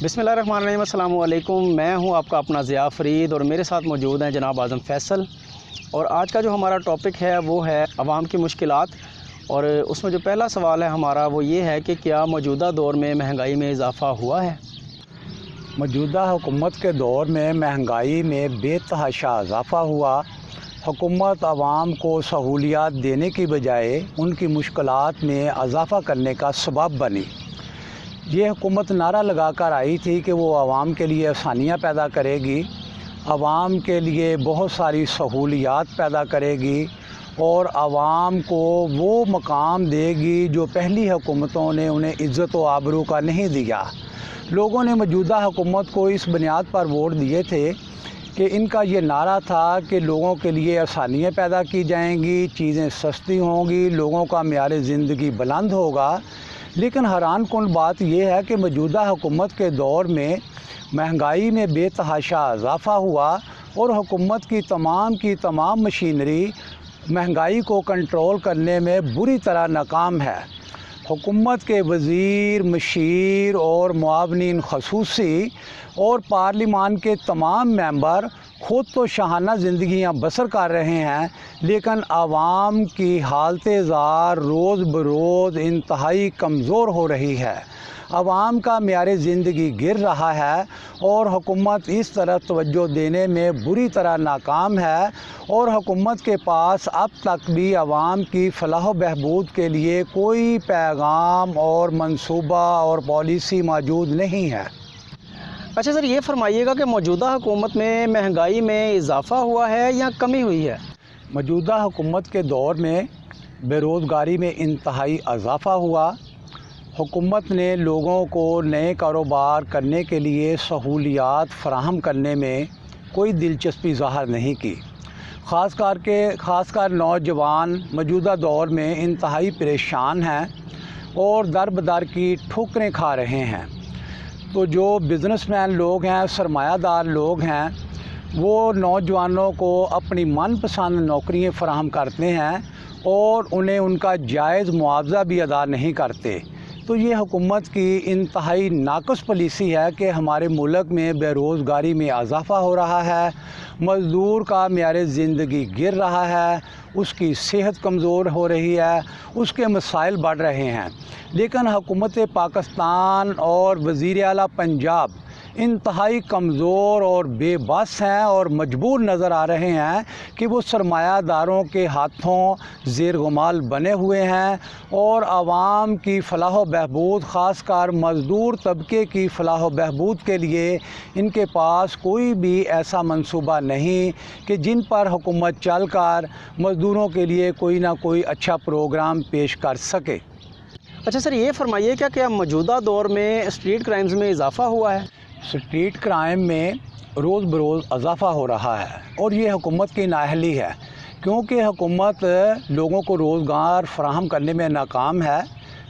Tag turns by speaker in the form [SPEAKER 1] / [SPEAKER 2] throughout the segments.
[SPEAKER 1] बिस्मिल्लाहिर्रहमानिर्रहीम, अस्सलाम वालेकुम। मैं हूं आपका अपना ज़िया फ़रीद और मेरे साथ मौजूद हैं जनाब आज़म फ़ैसल। और आज का जो हमारा टॉपिक है वो है अवाम की मुश्किलात। और उसमें जो पहला सवाल है हमारा वो ये है कि क्या मौजूदा दौर में महंगाई में इजाफ़ा हुआ है?
[SPEAKER 2] मौजूदा हुकूमत के दौर में महंगाई में बेतहाशा इजाफ़ा हुआ। हुकूमत आवाम को सहूलियात देने की बजाय उनकी मुश्किलात में इजाफ़ा करने का सबब बनी। ये हुकूमत नारा लगा कर आई थी कि वो आवाम के लिए आसानियाँ पैदा करेगी, आवाम के लिए बहुत सारी सहूलियात पैदा करेगी और आवाम को वो मकाम देगी जो पहली हुकूमतों ने उन्हें इज़्ज़त व आबरू का नहीं दिया। लोगों ने मौजूदा हुकूमत को इस बुनियाद पर वोट दिए थे कि इनका ये नारा था कि लोगों के लिए आसानियाँ पैदा की जाएंगी, चीज़ें सस्ती होंगी, लोगों का मेयार ज़िंदगी बुलंद होगा। लेकिन हैरान कुन बात यह है कि मौजूदा हुकूमत के दौर में महंगाई में बेतहाशा इजाफ़ा हुआ और हुकूमत की तमाम मशीनरी महंगाई को कंट्रोल करने में बुरी तरह नाकाम है। हुकूमत के वज़ीर, मशीर और मुआवनीन ख़ुसूसी और पार्लिमान के तमाम मेंबर ख़ुद तो शाहाना ज़िंदगियाँ बसर कर रहे हैं, लेकिन आवाम की हालत ज़ार रोज़ बरोज़ इंतहाई कमज़ोर हो रही है। आवाम का मेयार ज़िंदगी गिर रहा है और हुकूमत इस तरफ तवज्जो देने में बुरी तरह नाकाम है और हुकूमत के पास अब तक भी आवाम की फलाह व बहबूद के लिए कोई पैगाम और मंसूबा और पॉलिसी मौजूद नहीं है।
[SPEAKER 1] अच्छा सर, ये फरमाइएगा कि मौजूदा हुकूमत में महंगाई में इजाफ़ा हुआ है या कमी हुई है?
[SPEAKER 2] मौजूदा हुकूमत के दौर में बेरोज़गारी में इंतहाई इजाफ़ा हुआ। हुकूमत ने लोगों को नए कारोबार करने के लिए सहूलियात फराहम करने में कोई दिलचस्पी ज़ाहिर नहीं की। ख़ासकर नौजवान मौजूदा दौर में इंतहाई परेशान हैं और दर बदर की ठोकरें खा रहे हैं। तो जो बिज़नेसमैन लोग हैं, सरमायादार लोग हैं, वो नौजवानों को अपनी मनपसंद नौकरियां फराहम करते हैं और उन्हें उनका जायज़ मुआवजा भी अदा नहीं करते। तो ये हुकूमत की इंतहाई नाक़िस पॉलिसी है कि हमारे मुल्क में बेरोज़गारी में इजाफ़ा हो रहा है, मज़दूर का मेयार ज़िंदगी गिर रहा है, उसकी सेहत कमज़ोर हो रही है, उसके मसाइल बढ़ रहे हैं। लेकिन हुकूमत पाकिस्तान और वज़ीर आला पंजाब इंतहाई कमज़ोर और बेबस हैं और मजबूर नज़र आ रहे हैं कि वो सरमायादारों के हाथों ज़ेर गुमाल बने हुए हैं और आवाम की फलाह व बहबूद, ख़ासकर मज़दूर तबके की फलाह व बहबूद के लिए इनके पास कोई भी ऐसा मंसूबा नहीं कि जिन पर हुकूमत चल कर मज़दूरों के लिए कोई ना कोई अच्छा प्रोग्राम पेश कर सके।
[SPEAKER 1] अच्छा सर, ये फरमाइए क्या मौजूदा दौर में स्ट्रीट क्राइम्स में इजाफ़ा हुआ है?
[SPEAKER 2] स्ट्रीट क्राइम में रोज़ बरोज़ इजाफ़ा हो रहा है और ये हुकूमत की नाअहली है, क्योंकि हुकूमत लोगों को रोज़गार फराहम करने में नाकाम है।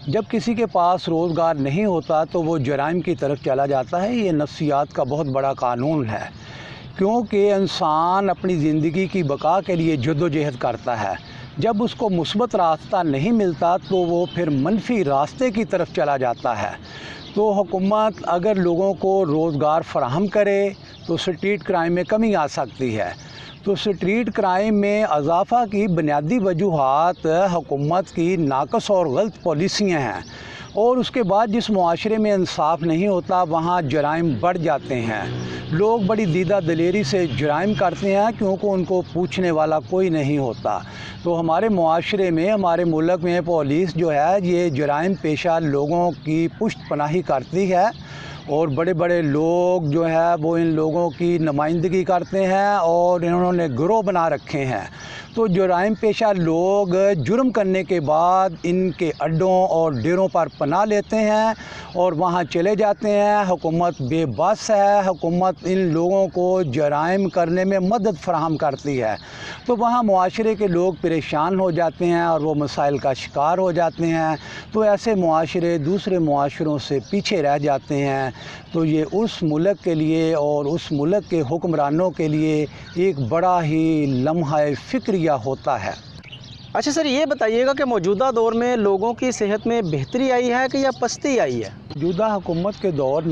[SPEAKER 2] जब किसी के पास रोज़गार नहीं होता तो वो जराइम की तरफ चला जाता है। ये नफ्सियात का बहुत बड़ा कानून है, क्योंकि इंसान अपनी ज़िंदगी की बका के लिए जद्दोजहद करता है। जब उसको मुस्बत रास्ता नहीं मिलता तो वो फिर मनफी रास्ते की तरफ चला जाता है। तो हुकूमत अगर लोगों को रोज़गार फराहम करे तो स्ट्रीट क्राइम में कमी आ सकती है। तो स्ट्रीट क्राइम में इजाफ़ा की बुनियादी वजूहात हुकूमत की नाक़िस और गलत पॉलिसियाँ हैं और उसके बाद जिस मुआशरे में इंसाफ नहीं होता वहाँ जराइम बढ़ जाते हैं। लोग बड़ी दीदा दलेरी से जराइम करते हैं क्योंकि उनको पूछने वाला कोई नहीं होता। तो हमारे मुआशरे में, हमारे मुल्क में पुलिस जो है ये जराइम पेशा लोगों की पुष्ट पनाही करती है और बड़े बड़े लोग जो है वो इन लोगों की नुमाइंदगी करते हैं और इन्होंने गिरोह बना रखे हैं। तो जराइम पेशा लोग जुर्म करने के बाद इनके अड्डों और डेरों पर पनाह लेते हैं और वहाँ चले जाते हैं। हुकूमत बेबस है, हुकूमत इन लोगों को जराइम करने में मदद फराहम करती है। तो वहाँ मुआशरे के लोग परेशान हो जाते हैं और वो मसाइल का शिकार हो जाते हैं। तो ऐसे मुआशरे दूसरे मुआशरों से पीछे रह जाते हैं। तो ये उस मुल्क के लिए और उस मुल्क के हुक्मरानों के लिए एक बड़ा ही लम्हा फ़िक्रिया होता है।
[SPEAKER 1] अच्छा सर, ये बताइएगा कि मौजूदा दौर में लोगों की सेहत में बेहतरी आई है कि या पस्ती आई है?
[SPEAKER 2] मौजूदा हुकूमत के दौर में